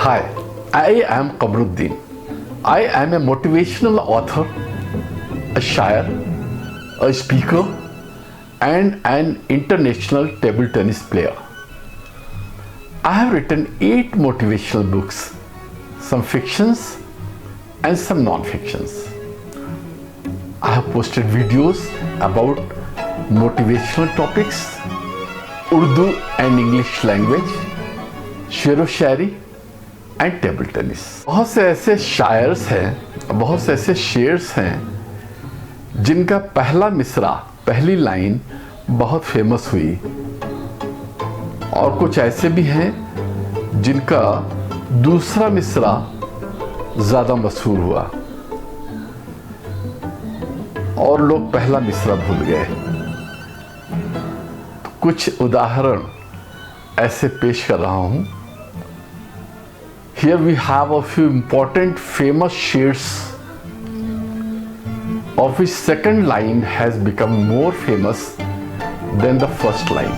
Hi, I am Qamruddin. I am a motivational author, a shayer, a speaker, and an international table tennis player. I have written 8 motivational books, some fictions and some non-fictions. I have posted videos about motivational topics, Urdu and English language, शेरो शायरी and table tennis. बहुत से ऐसे शायर्स हैं, बहुत से ऐसे shares हैं जिनका पहला मिसरा, पहली लाइन बहुत फेमस हुई, और कुछ ऐसे भी हैं जिनका दूसरा मिसरा ज़्यादा मशहूर हुआ और लोग पहला मिसरा भूल गए। तो कुछ उदाहरण ऐसे पेश कर रहा हूँ। Here we have a few important famous shares of which second line has become more famous than the first line.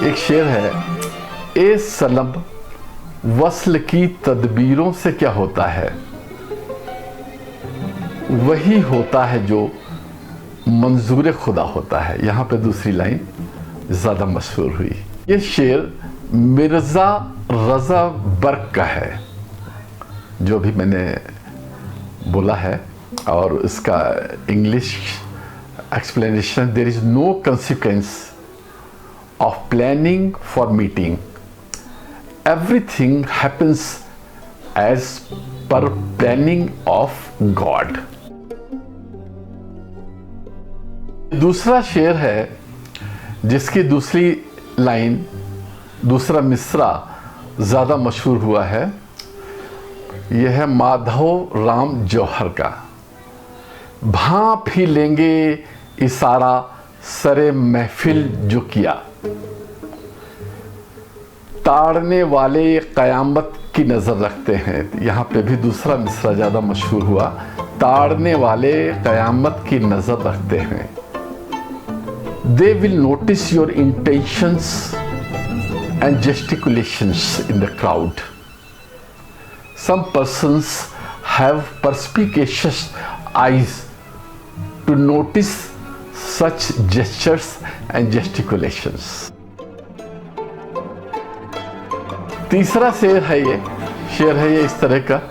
एक शेर है, ए सलब वस्ल की तदबीरों से क्या होता है, वही होता है जो मंजूर खुदा होता है। यहाँ पे दूसरी लाइन ज़्यादा मशहूर हुई। ये शेर मिर्ज़ा रज़ा बर्क का है, जो भी मैंने बोला है, और इसका English explanation, there is no consequence of planning for meeting, everything happens as per planning of God. दूसरा शेर है जिसकी दूसरी लाइन, दूसरा मिसरा ज़्यादा मशहूर हुआ है। यह है माधव राम जौहर का। भांप ही लेंगे इशारा सरे महफिल जो किया, ताड़ने वाले क़यामत की नज़र रखते हैं। यहाँ पे भी दूसरा मिसरा ज़्यादा मशहूर हुआ, ताड़ने वाले क़यामत की नज़र रखते हैं। They will notice your intentions and gesticulations in the crowd. Some persons have perspicacious eyes to notice such gestures and gesticulations. तीसरा शेर है ये इस तरह का,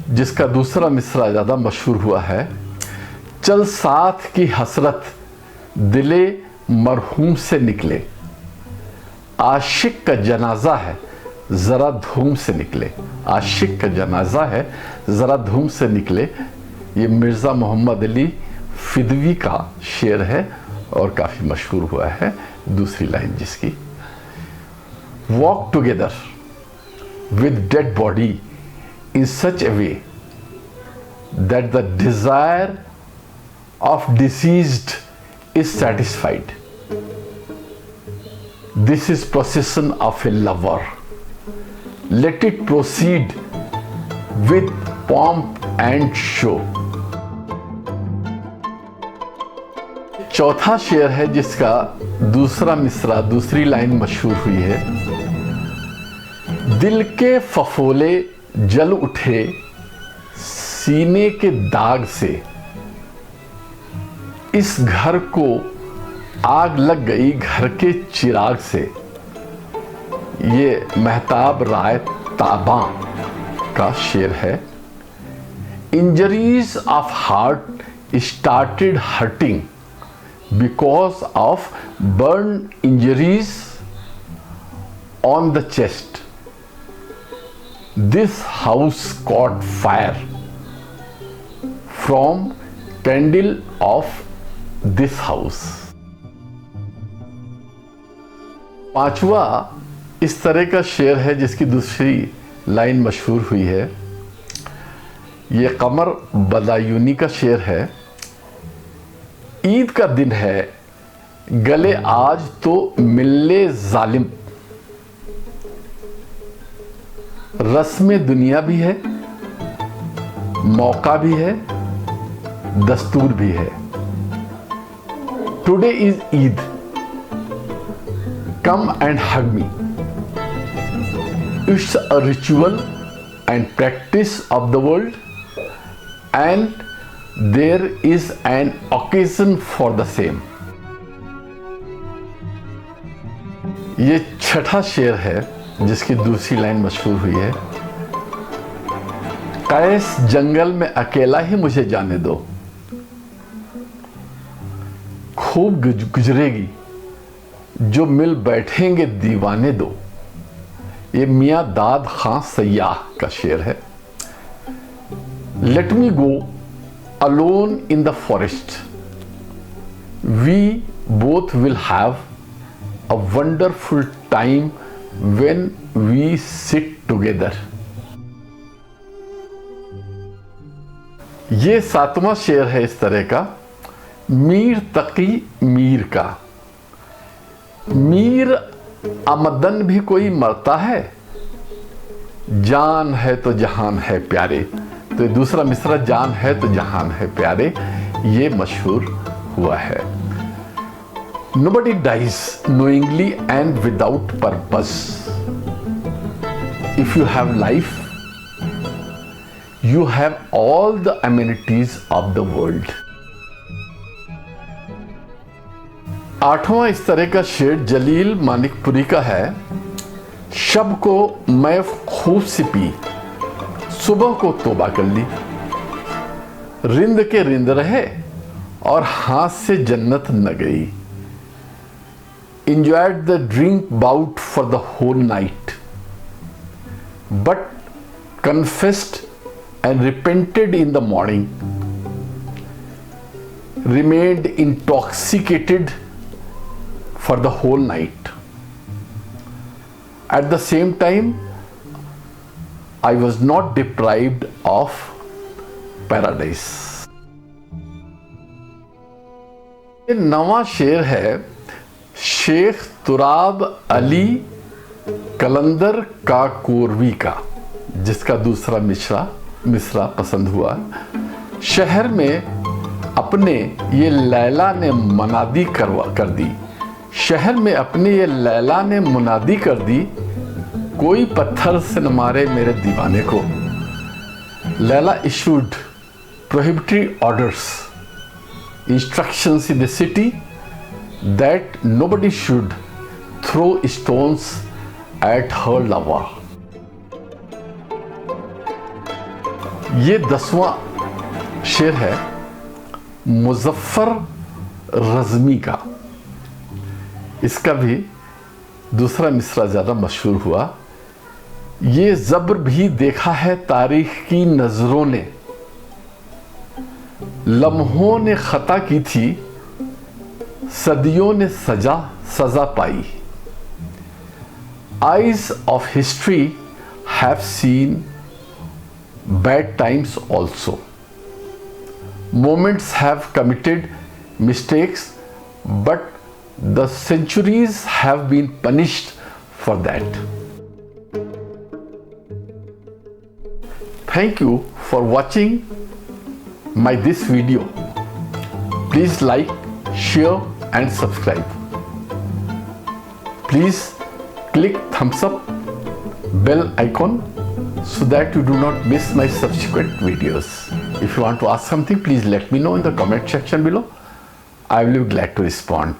जिसका दूसरा मिसरा ज़्यादा मशहूर हुआ है। चल साथ की हसरत दिले मरहूम से निकले, आशिक का जनाजा है ज़रा धूम से निकले। आशिक का जनाजा है ज़रा धूम से निकले। ये मिर्ज़ा मोहम्मद अली फिदवी का शेर है और काफ़ी मशहूर हुआ है। दूसरी लाइन जिसकी, walk together with dead body in such A way that the desire of deceased is satisfied. This is procession of a lover. Let it proceed with pomp and show. चौथा शेर है जिसका दूसरा मिसरा, दूसरी लाइन मशहूर हुई है। दिल के फफोले जल उठे सीने के दाग से, इस घर को आग लग गई घर के चिराग से। ये महताब राय ताबा का शेर है। Injuries of heart started hurting because of burn injuries on the chest. This house cot fire from candle of this house. पांचवा इस तरह का शेर है जिसकी दूसरी लाइन मशहूर हुई है। ये कमर बदायूनी का शेर है। ईद का दिन है गले आज तो मिलने जालिम, रस्म दुनिया भी है, मौका भी है, दस्तूर भी है। Today is Eid. Come and hug me. It's a ritual and practice of the world, and there is an occasion for the same. ये छठा शेर है जिसकी दूसरी लाइन मशहूर हुई है। कैस जंगल में अकेला ही मुझे जाने दो, खूब गुजरेगी जो मिल बैठेंगे दीवाने दो। ये मियाँ दाद खां सयाह का शेर है। Let me go alone in the forest, we both will have a wonderful time when we sit together. ये सातवां शेर है इस तरह का, मीर तकी मीर का। मीर आमदन भी कोई मरता है, जान है तो जहान है प्यारे। तो ये दूसरा मिसरा, जान है तो जहान है प्यारे, ये मशहूर हुआ है। Nobody dies knowingly and without purpose. If you have life, you have all the amenities of the world. आठवां इस तरह का शेर जलील मानिकपुरी का है। शब को मैं खूब सी पी, सुबह को तौबा कर ली। रिंद के रिंद रहे और हाथ से जन्नत न गई। Enjoyed the drink bout for the whole night, but confessed and repented in the morning. Remained intoxicated for the whole night. At the same time, I was not deprived of paradise. ये नवा शेर है शेख तुराब अली कलंदर काकोरवी का, जिसका दूसरा मिसरा पसंद हुआ। शहर में अपने ये लैला ने मुनादी कर दी। शहर में अपने ये लैला ने मुनादी कर दी, कोई पत्थर से न मारे मेरे दीवाने को। Laila issued prohibitory orders, instructions in the city that nobody should throw stones at her lover. ये 10वां शेर है मुजफ्फर रज़मी का। इसका भी दूसरा मिसरा ज़्यादा मशहूर हुआ। ये ज़ब्र भी देखा है तारीख की नज़रों ने, लम्हों ने खता की थी, सदियों ने सजा पाई। Eyes of history have seen bad times also. Moments have committed mistakes, but the centuries have been punished for that. Thank you for watching this video. Please like, share and subscribe. Please click thumbs up, bell icon so that you do not miss my subsequent videos. If you want to ask something, please let me know in the comment section below. I will be glad to respond.